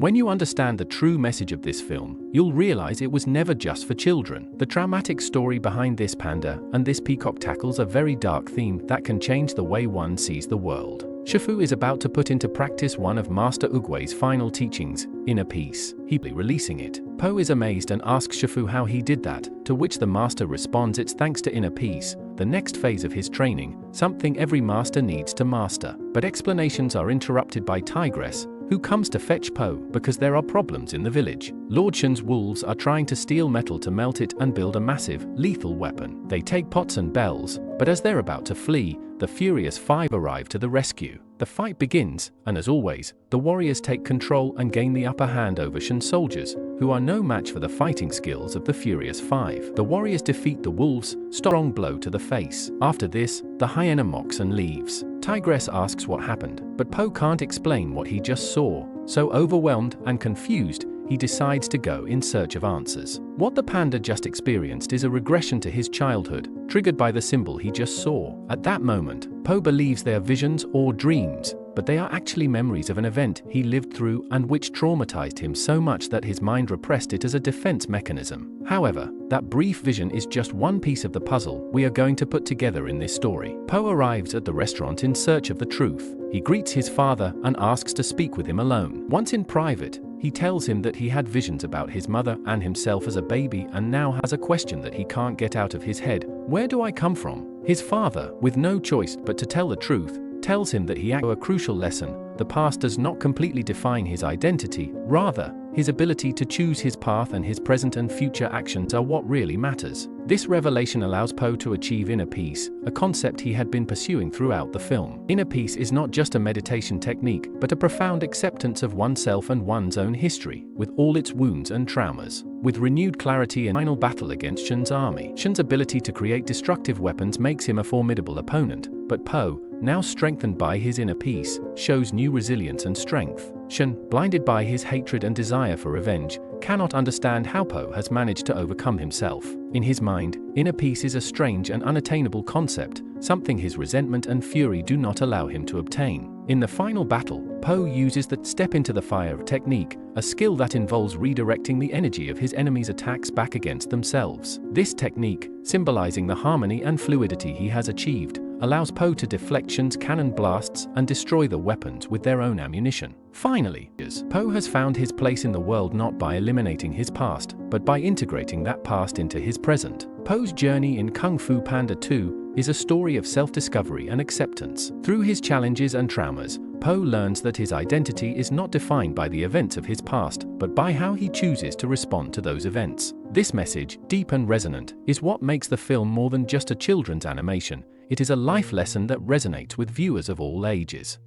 When you understand the true message of this film, you'll realize it was never just for children. The dramatic story behind this panda and this peacock tackles a very dark theme that can change the way one sees the world. Shifu is about to put into practice one of Master Oogway's final teachings, inner peace. He'll be releasing it. Po is amazed and asks Shifu how he did that, to which the master responds it's thanks to inner peace, the next phase of his training, something every master needs to master. But explanations are interrupted by Tigress, who comes to fetch Po because there are problems in the village. Lord Shen's wolves are trying to steal metal to melt it and build a massive, lethal weapon. They take pots and bells, but as they're about to flee, the furious five arrive to the rescue. The fight begins, and as always, the warriors take control and gain the upper hand over Shen soldiers, who are no match for the fighting skills of the furious five. The warriors defeat the wolves, strong blow to the face. After this, the hyena mocks and leaves. Tigress asks what happened, but Po can't explain what he just saw. So overwhelmed and confused, he decides to go in search of answers. What the panda just experienced is a regression to his childhood, triggered by the symbol he just saw. At that moment, Po believes they are visions or dreams, but they are actually memories of an event he lived through and which traumatized him so much that his mind repressed it as a defense mechanism. However, that brief vision is just one piece of the puzzle we are going to put together in this story. Po arrives at the restaurant in search of the truth. He greets his father and asks to speak with him alone. Once in private, he tells him that he had visions about his mother and himself as a baby and now has a question that he can't get out of his head. Where do I come from? His father, with no choice but to tell the truth, tells him that he had a crucial lesson. The past does not completely define his identity, rather, his ability to choose his path and his present and future actions are what really matters. This revelation allows Po to achieve inner peace, a concept he had been pursuing throughout the film. Inner peace is not just a meditation technique, but a profound acceptance of oneself and one's own history, with all its wounds and traumas. With renewed clarity in final battle against Shen's army, Shen's ability to create destructive weapons makes him a formidable opponent, but Po, now strengthened by his inner peace, shows new resilience and strength. Shen, blinded by his hatred and desire for revenge, cannot understand how Po has managed to overcome himself. In his mind, inner peace is a strange and unattainable concept, something his resentment and fury do not allow him to obtain. In the final battle, Po uses the step into the fire technique, a skill that involves redirecting the energy of his enemies' attacks back against themselves. This technique, symbolizing the harmony and fluidity he has achieved, allows Po to deflect Shen's cannon blasts and destroy the weapons with their own ammunition. Finally, Po has found his place in the world not by eliminating his past, but by integrating that past into his present. Po's journey in Kung Fu Panda 2 is a story of self-discovery and acceptance. Through his challenges and traumas, Po learns that his identity is not defined by the events of his past, but by how he chooses to respond to those events. This message, deep and resonant, is what makes the film more than just a children's animation. It is a life lesson that resonates with viewers of all ages.